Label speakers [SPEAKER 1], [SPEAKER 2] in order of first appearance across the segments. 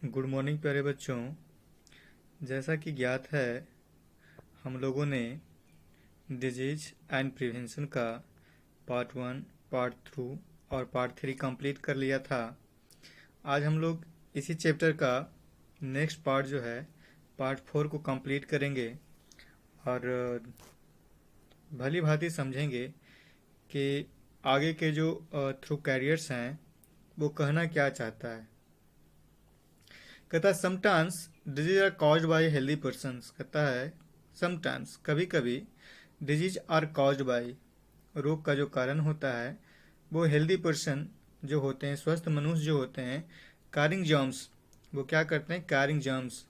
[SPEAKER 1] Good morning प्यारे बच्चों। जैसा कि ज्ञात है, हम लोगों ने डिजीज एंड प्रिवेंशन का पार्ट 1, पार्ट 2 और पार्ट 3 कंप्लीट कर लिया था। आज हम लोग इसी चैप्टर का नेक्स्ट पार्ट जो है पार्ट 4 को कंप्लीट करेंगे और भली भांति समझेंगे कि आगे के जो थ्रू कैरियर्स हैं वो कहना क्या चाहता है। कहता है sometimes disease are caused by healthy persons. कहता है समटाइम्स कभी कभी डिजीज आर कॉज्ड बाय, रोग का जो कारण होता है वो हेल्दी पर्सन जो होते हैं, स्वस्थ मनुष्य जो होते हैं, कैरिंग जर्म्स, वो क्या करते हैं, कैरिंग जर्म्स,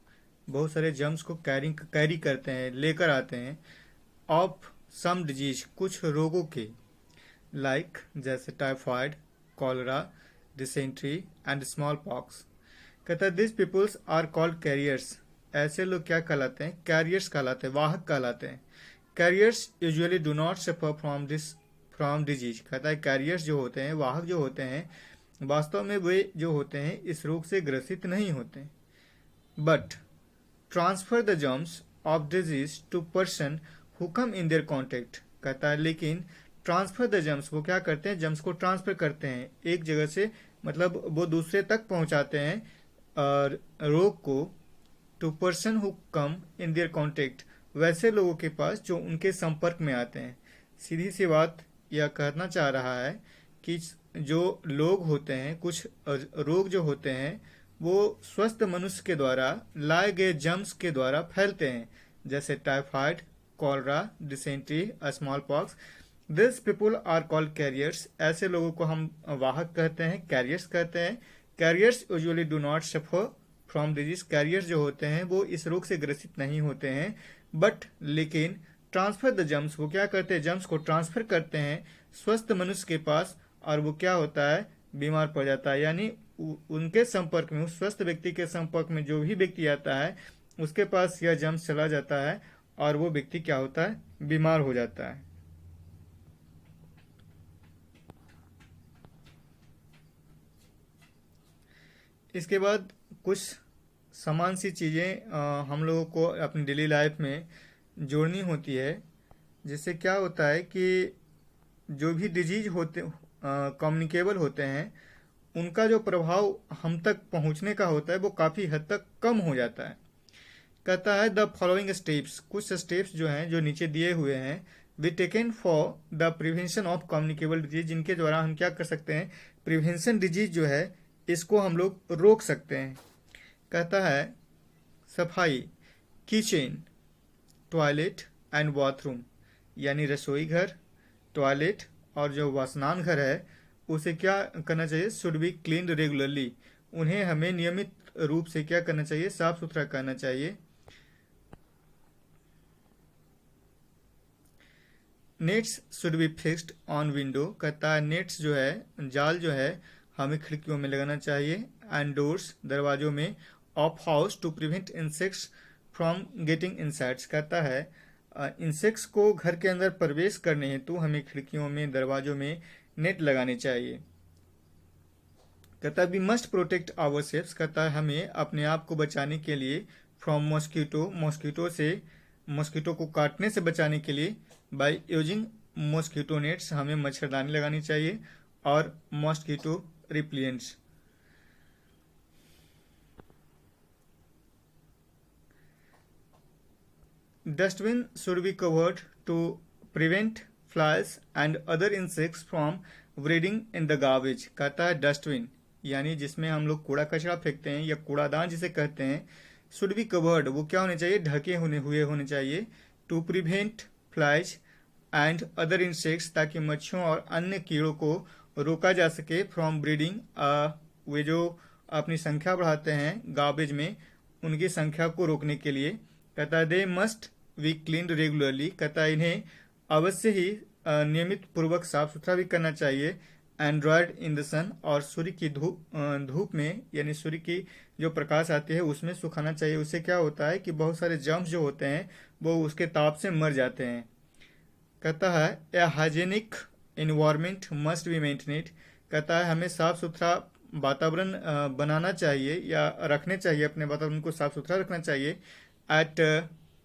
[SPEAKER 1] बहुत सारे जर्म्स को कैरी करते हैं, लेकर आते हैं, ऑफ सम डिजीज, कुछ रोगों के, लाइक जैसे typhoid, cholera, dysentery and small pox. कहता है this peoples are called carriers. ऐसे लोग क्या कहलाते हैं, कैरियर्स कहलाते हैं, वाहक कहलाते हैं। Carriers usually do not suffer from disease. कहता है कैरियर्स जो होते हैं, वाहक जो होते हैं, वास्तव में वे जो होते हैं इस रोग से ग्रसित नहीं होते, but transfer the germs of disease to person who come in their contact. कहता है लेकिन ट्रांसफर द जर्म्स, वो क्या करते हैं, जर्म्स को ट्रांसफर करते हैं एक जगह से, मतलब वो दूसरे तक पहुंचाते हैं और रोग को, to person who come in their contact, वैसे लोगों के पास जो उनके संपर्क में आते हैं। सीधी सी बात यह कहना चाह रहा है कि जो लोग होते हैं, कुछ रोग जो होते हैं वो स्वस्थ मनुष्य के द्वारा लाए गए जर्म्स के द्वारा फैलते हैं, जैसे typhoid, cholera, dysentery, small pox. This people are called carriers. ऐसे लोगों को हम वाहक कहते हैं, कैरियर्स कहते हैं। Carriers usually do not suffer from disease. Carriers जो होते हैं वो इस रोग से ग्रसित नहीं होते हैं, बट लेकिन ट्रांसफर द जर्म्स, वो क्या करते हैं, जर्म्स को ट्रांसफर करते हैं स्वस्थ मनुष्य के पास, और वो क्या होता है, बीमार पड़ जाता है। यानी उनके संपर्क में, उस स्वस्थ व्यक्ति के संपर्क में जो भी व्यक्ति आता है उसके पास यह जर्म्स चला जाता है और वो व्यक्ति क्या होता है, बीमार हो जाता है। इसके बाद कुछ समान सी चीज़ें हम लोगों को अपनी डेली लाइफ में जोड़नी होती है, जिससे क्या होता है कि जो भी डिजीज होते, कम्युनिकेबल होते हैं, उनका जो प्रभाव हम तक पहुंचने का होता है वो काफ़ी हद तक कम हो जाता है। कहता है द फॉलोइंग स्टेप्स, कुछ स्टेप्स जो हैं, जो नीचे दिए हुए हैं, we taken for the prevention of communicable disease, जिनके द्वारा हम क्या कर सकते हैं, प्रिवेंशन डिजीज जो है इसको हम लोग रोक सकते हैं। कहता है सफाई, किचन, टॉयलेट एंड बाथरूम, यानी रसोई घर, टॉयलेट और जो स्नान घर है उसे क्या करना चाहिए, शुड बी क्लीन रेगुलरली, उन्हें हमें नियमित रूप से क्या करना चाहिए, साफ सुथरा करना चाहिए। Nets should be fixed on window. कहता है नेट्स जो है, जाल जो है, हमें खिड़कियों में लगाना चाहिए, एंड डोर्स, दरवाजों में, of house to prevent insects from getting insides. कहता है इंसेक्ट्स को घर के अंदर प्रवेश करने हेतु हमें खिड़कियों में, दरवाजों में नेट लगाने चाहिए। कहता है we must protect our self. कहता है हमें अपने आप को बचाने के लिए, फ्रॉम मॉस्किटो, मॉस्किटो से, मॉस्किटो को काटने से बचाने के लिए, बाय यूजिंग मॉस्किटो नेट्स, हमें मच्छरदानी लगानी चाहिए, और mosquito repellents. Dustbin should be covered to prevent flies and other insects from breeding in the garbage. कहता है डस्टबिन, यानी जिसमें हम लोग कूड़ा कचरा फेंकते हैं या कूड़ादान जिसे कहते हैं, शुड बी कवर्ड, वो क्या होने चाहिए, ढके होने चाहिए, to prevent flies and other insects, ताकि मच्छरों और अन्य कीड़ों को रोका जा सके, फ्रॉम ब्रीडिंग, वे जो अपनी संख्या बढ़ाते हैं गार्बेज में, उनकी संख्या को रोकने के लिए। कहता है they must be clean regularly. कहता है इन्हें अवश्य ही नियमित पूर्वक साफ सुथरा भी करना चाहिए, एंड्रॉयड इन द सन, और सूर्य की धूप में, यानी सूर्य की जो प्रकाश आती है उसमें सुखाना चाहिए। उससे क्या होता है कि बहुत सारे जर्म्स जो होते हैं वो उसके ताप से मर जाते हैं। कहता है ए हाइजेनिक इन्वायरमेंट मस्ट बी मेंटेनेड। कहता है हमें साफ सुथरा वातावरण बनाना चाहिए या रखने चाहिए, अपने वातावरण को साफ सुथरा रखना चाहिए at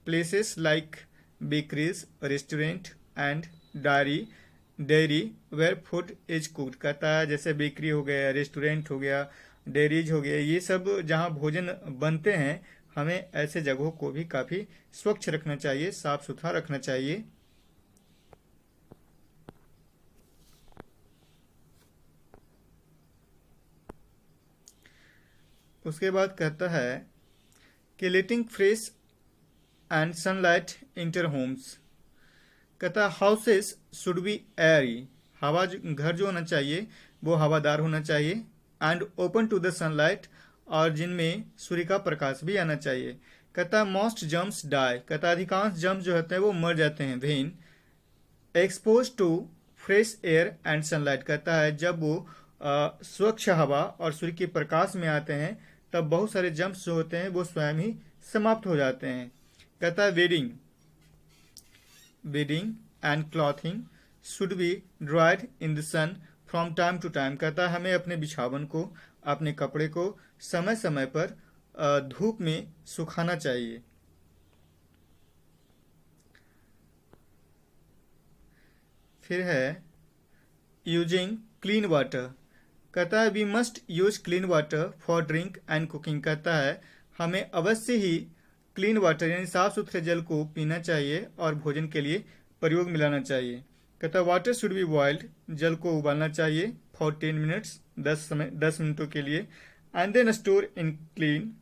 [SPEAKER 1] places like bakeries, restaurant and dairy where food is cooked. कहता है जैसे बेकरी हो गया, रेस्टोरेंट हो गया, डेयरीज हो गया, ये सब जहाँ भोजन बनते हैं, हमें ऐसे जगहों को भी काफ़ी स्वच्छ रखना चाहिए, साफ सुथरा रखना चाहिए। उसके बाद कहता है कि letting fresh and sunlight enter homes. कहता है हाउसेस शुड बी एयरी, घर जो होना चाहिए वो हवादार होना चाहिए, and open to the sunlight, और जिनमें सूर्य का प्रकाश भी आना चाहिए। कहता है मोस्ट जम्स डाई, कहता है अधिकांश जम्स जो होते हैं वो मर जाते हैं when exposed to fresh air and sunlight. कहता है जब वो स्वच्छ हवा और सूर्य के प्रकाश में आते हैं तब बहुत सारे जम्स जो होते हैं वो स्वयं ही समाप्त हो जाते हैं। कहता है bedding and clothing should be dried in the sun from time to time. कहता है हमें अपने बिछावन को, अपने कपड़े को समय समय पर धूप में सुखाना चाहिए। फिर है यूजिंग क्लीन वाटर। कहता है we must use clean water for drink and cooking. कहता है हमें अवश्य ही क्लीन वाटर यानी साफ सुथरे जल को पीना चाहिए और भोजन के लिए प्रयोग में लाना चाहिए। कहता है वाटर शुड बी बॉइल्ड, जल को उबालना चाहिए फॉर 10 मिनट्स, 10 मिनटों के लिए, and then store in clean,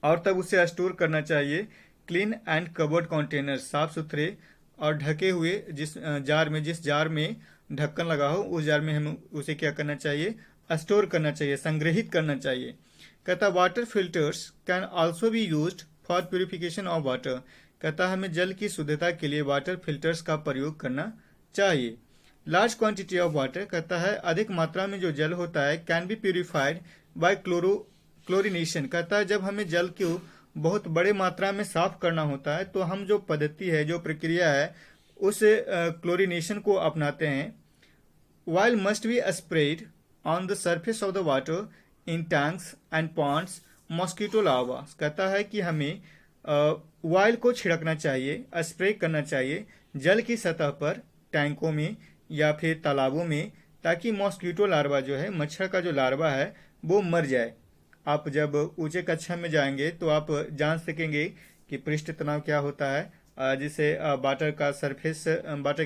[SPEAKER 1] और तब उसे स्टोर करना चाहिए क्लीन एंड कवर्ड कंटेनर, साफ सुथरे और ढके हुए, जिस जार में ढक्कन लगा हो उस जार में हमें उसे क्या करना चाहिए, स्टोर करना चाहिए, संग्रहित करना चाहिए। कहता water filters can also be used for purification of water. कहता हमें जल की शुद्धता के लिए वाटर फिल्टर्स का प्रयोग करना चाहिए। लार्ज क्वांटिटी ऑफ वाटर, कहता है अधिक मात्रा में जो जल होता है, can be purified bye chlorination. कहता है जब हमें जल को बहुत बड़े मात्रा में साफ करना होता है तो हम जो पद्धति है, जो प्रक्रिया है, उस क्लोरिनेशन को अपनाते हैं। Oil must be sprayed on the surface of the water in tanks and ponds mosquito larvae। कहता है कि हमें ऑयल को छिड़कना चाहिए, स्प्रे करना चाहिए जल की सतह पर, टैंकों में या फिर तालाबों में, ताकि मॉस्किटो लार्वा जो है, मच्छर का जो लार्वा है, वो मर जाए। आप जब ऊंचे कक्षा में जाएंगे तो आप जान सकेंगे कि पृष्ठ तनाव क्या होता है, जिसे वाटर के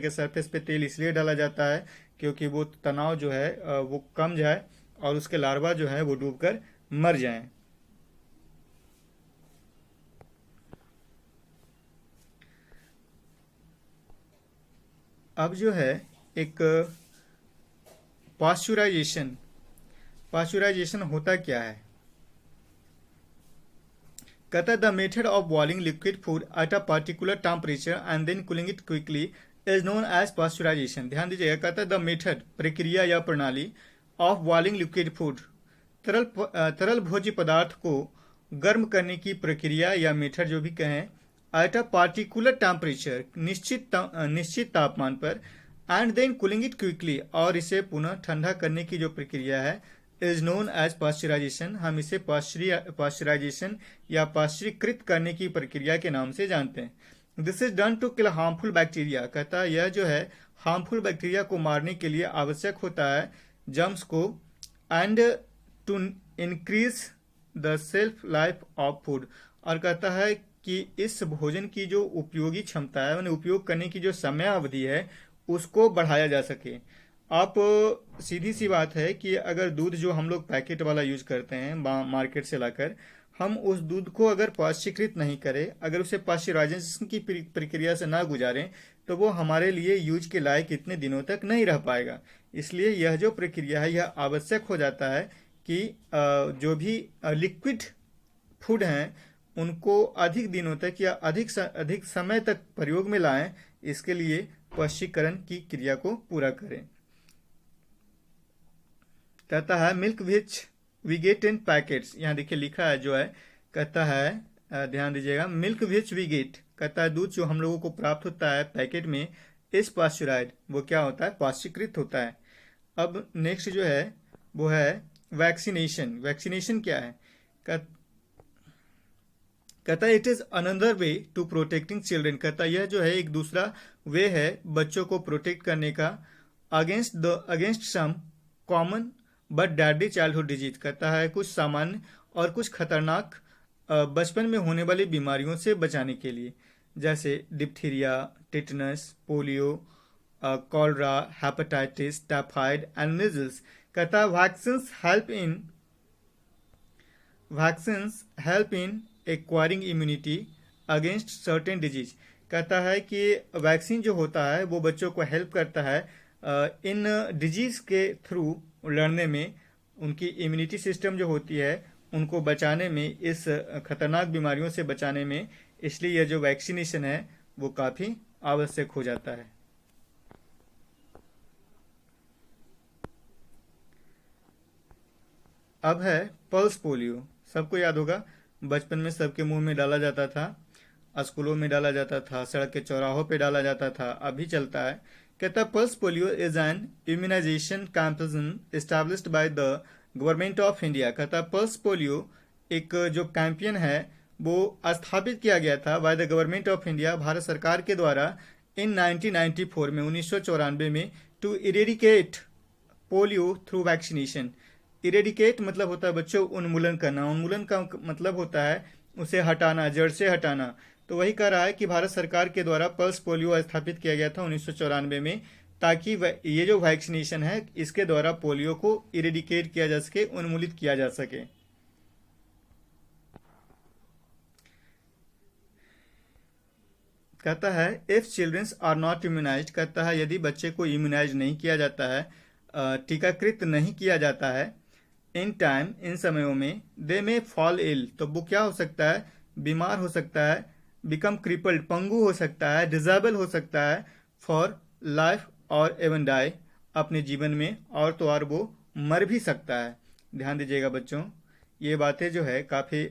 [SPEAKER 1] सरफेस पे तेल इसलिए डाला जाता है क्योंकि वो तनाव जो है वो कम जाए और उसके लार्वा जो है वो डूबकर मर जाएं। अब जो है एक पास्चुराइजेशन होता क्या है। कहता the method of boiling liquid food at a particular temperature and then cooling it quickly is known as pasteurisation. ध्यान दीजिएगा, कहता है द मेथड, प्रक्रिया या प्रणाली, ऑफ बॉइलिंग लिक्विड फूड, तरल भोज्य पदार्थ को गर्म करने की प्रक्रिया या मेथड जो भी कहें, एट अ पार्टिकुलर टेम्परेचर, निश्चित तापमान पर, and then cooling it quickly, और इसे पुनः ठंडा करने की जो प्रक्रिया है, इज नोन एज पास्चुराइजेशन। हम इसे पास्चुराइजेशन या पाश्चुरीकृत करने की प्रक्रिया के नाम से जानते हैं। This is done to kill harmful bacteria. कहता है यह जो है हार्मफुल बैक्टीरिया को मारने के लिए आवश्यक होता है, जम्स को, and to increase the shelf life of food. और कहता है कि इस भोजन की जो उपयोगी क्षमता है, उन्हें उपयोग करने की जो समय अवधि है, उसको बढ़ाया जा सके। आप सीधी सी बात है कि अगर दूध जो हम लोग पैकेट वाला यूज करते हैं मार्केट से लाकर, हम उस दूध को अगर पाश्चुरीकृत नहीं करें, अगर उसे पाश्चुराइजेशन की प्रक्रिया से ना गुजारें, तो वो हमारे लिए यूज के लायक इतने दिनों तक नहीं रह पाएगा। इसलिए यह जो प्रक्रिया है, यह आवश्यक हो जाता है कि जो भी लिक्विड फूड हैं उनको अधिक दिनों तक या अधिक समय तक प्रयोग में लाएं, इसके लिए पाश्चुरीकरण की क्रिया को पूरा करें। कहता है milk which we get in packets, यहाँ देखिए लिखा है जो है, कहता है ध्यान दीजिएगा, मिल्क विच वी गेट, कहता है दूध जो हम लोगों को प्राप्त होता है पैकेट में, इस पाश्चुराइज्ड, वो क्या होता है, पाश्चुरीकृत होता है। अब नेक्स्ट जो है वो है वैक्सीनेशन, वैक्सीनेशन क्या है? कहता है it is another way to protecting children, कहता है यह जो है एक दूसरा वे है बच्चों को प्रोटेक्ट करने का against some common but deadly childhood disease, कहता है कुछ सामान्य और कुछ खतरनाक बचपन में होने वाली बीमारियों से बचाने के लिए, जैसे diphtheria, tetanus, polio, cholera, hepatitis, typhoid and measles. कहता है vaccines help in acquiring immunity against certain disease. कहता है कि वैक्सीन जो होता है वो बच्चों को हेल्प करता है इन डिजीज के थ्रू लड़ने में, उनकी इम्यूनिटी सिस्टम जो होती है उनको बचाने में, इस खतरनाक बीमारियों से बचाने में। इसलिए यह जो वैक्सीनेशन है वो काफ़ी आवश्यक हो जाता है। अब है पल्स पोलियो। सबको याद होगा, बचपन में सबके मुंह में डाला जाता था, स्कूलों में डाला जाता था, सड़क के चौराहों पे डाला जाता था, अभी चलता है। कहता है pulse polio is an immunisation campaign established by the government of India. कहता है पल्स पोलियो एक जो कैंपेन है वो स्थापित किया गया था by the government of India, भारत सरकार के द्वारा, इन 1994 में, 1994 में, to eradicate polio through vaccination. Eradicate मतलब होता है बच्चों उन्मूलन करना, उन्मूलन का मतलब होता है उसे हटाना, जड़ से हटाना। तो वही कह रहा है कि भारत सरकार के द्वारा पल्स पोलियो स्थापित किया गया था 1994 में, ताकि ये जो वैक्सीनेशन है इसके द्वारा पोलियो को इरेडिकेट किया जा सके, उन्मूलित किया जा सके। कहता है if childrens are not immunised, कहता है यदि बच्चे को इम्यूनाइज नहीं किया जाता है, टीकाकृत नहीं किया जाता है, इन टाइम, इन समयों में, दे में फॉल इल, तो वो क्या हो सकता है, बीमार हो सकता है, बिकम क्रिपल्ड, पंगु हो सकता है, डिजेबल हो सकता है, फॉर लाइफ और एवन डाई, अपने जीवन में, और तो और वो मर भी सकता है। ध्यान दीजिएगा बच्चों, ये बातें जो है काफ़ी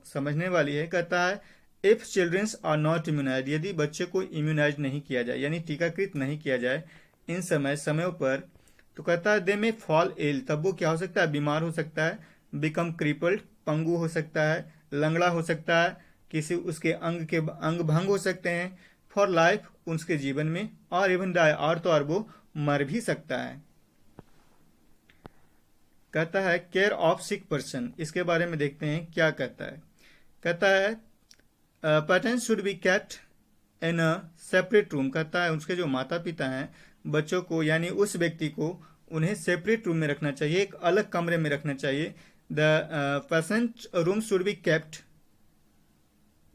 [SPEAKER 1] समझने वाली है। कहता है if childrens are not immunise, यदि बच्चे को इम्यूनाइज नहीं किया जाए यानी टीकाकृत नहीं किया जाए इन समयों पर, तो कहता है दे में फॉल इल, तब वो क्या हो सकता है, बीमार हो सकता है, बिकम क्रिपल्ड, पंगु हो सकता है, लंगड़ा हो सकता है, किसी उसके अंग भंग हो सकते हैं, फॉर लाइफ, उसके जीवन में, और इवन डाई, और तो और वो मर भी सकता है। कहता है केयर ऑफ सिक पर्सन, इसके बारे में देखते हैं क्या कहता है। कहता है parents should be kept in a separate room. कहता है उसके जो माता पिता हैं बच्चों को यानी उस व्यक्ति को उन्हें सेपरेट रूम में रखना चाहिए, एक अलग कमरे में रखना चाहिए। The patient room should be kept,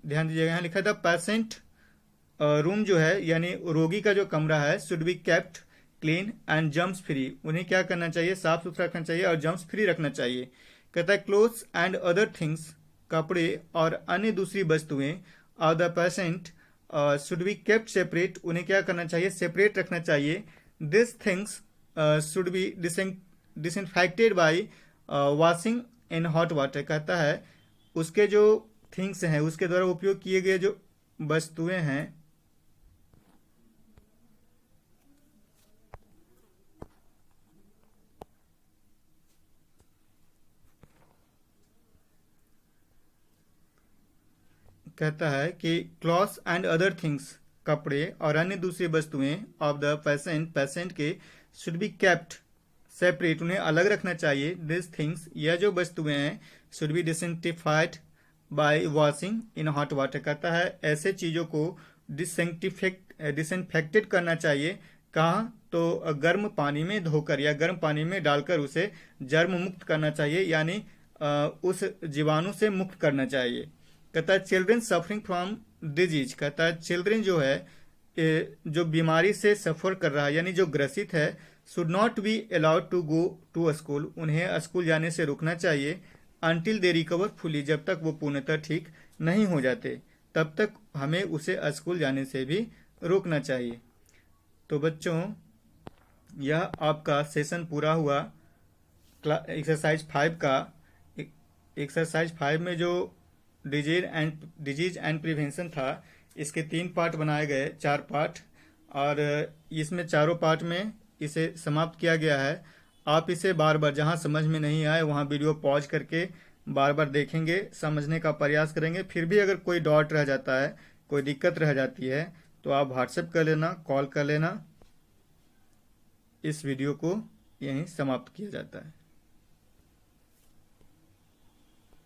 [SPEAKER 1] ध्यान दीजिएगा यहाँ लिखा था पेशेंट रूम जो है यानी रोगी का जो कमरा है, should be kept clean and germs free, उन्हें क्या करना चाहिए, साफ सुथरा रखना चाहिए और जम्स फ्री रखना चाहिए। कहता है क्लोथ्स एंड अदर थिंग्स, कपड़े और अन्य दूसरी वस्तुएं, of the patient should be kept separate, उन्हें क्या करना चाहिए, सेपरेट रखना चाहिए। This things should be disinfected bye washing in hot water. कहता है उसके जो थिंग्स हैं, उसके द्वारा उपयोग किए गए जो वस्तुएं हैं, कहता है कि क्लॉथ्स एंड अदर थिंग्स, कपड़े और अन्य दूसरी वस्तुएं, ऑफ द पेशेंट के, शुड बी केप्ट सेपरेट, उन्हें अलग रखना चाहिए। दिस थिंग्स, यह जो वस्तुएं हैं, should be disinfectified by washing in hot water. कहता है ऐसे चीज़ों को डिसइंफेक्टेड करना चाहिए, कहाँ, तो गर्म पानी में धोकर या गर्म पानी में डालकर उसे जर्म मुक्त करना चाहिए, यानी उस जीवाणु से मुक्त करना चाहिए। कहता है चिल्ड्रन सफरिंग फ्रॉम डिजीज, कहता है चिल्ड्रन जो है जो बीमारी से सफ़र कर रहा है यानी जो ग्रसित है, should not be allowed to go to school, उन्हें स्कूल जाने से रुकना चाहिए, अनटिल दे रिकवर फुली, जब तक वो पूर्णतः ठीक नहीं हो जाते तब तक हमें उसे स्कूल जाने से भी रोकना चाहिए। तो बच्चों यह आपका सेशन पूरा हुआ एक्सरसाइज 5 का। एक्सरसाइज 5 में जो डिजीज एंड प्रिवेंशन था, इसके 3 पार्ट बनाए गए, 4 पार्ट, और इसमें चारों पार्ट में इसे समाप्त किया गया है। आप इसे बार बार जहाँ समझ में नहीं आए वहाँ वीडियो पॉज करके बार बार देखेंगे, समझने का प्रयास करेंगे। फिर भी अगर कोई डॉट रह जाता है, कोई दिक्कत रह जाती है, तो आप व्हाट्सएप कर लेना, कॉल कर लेना। इस वीडियो को यहीं समाप्त किया जाता है।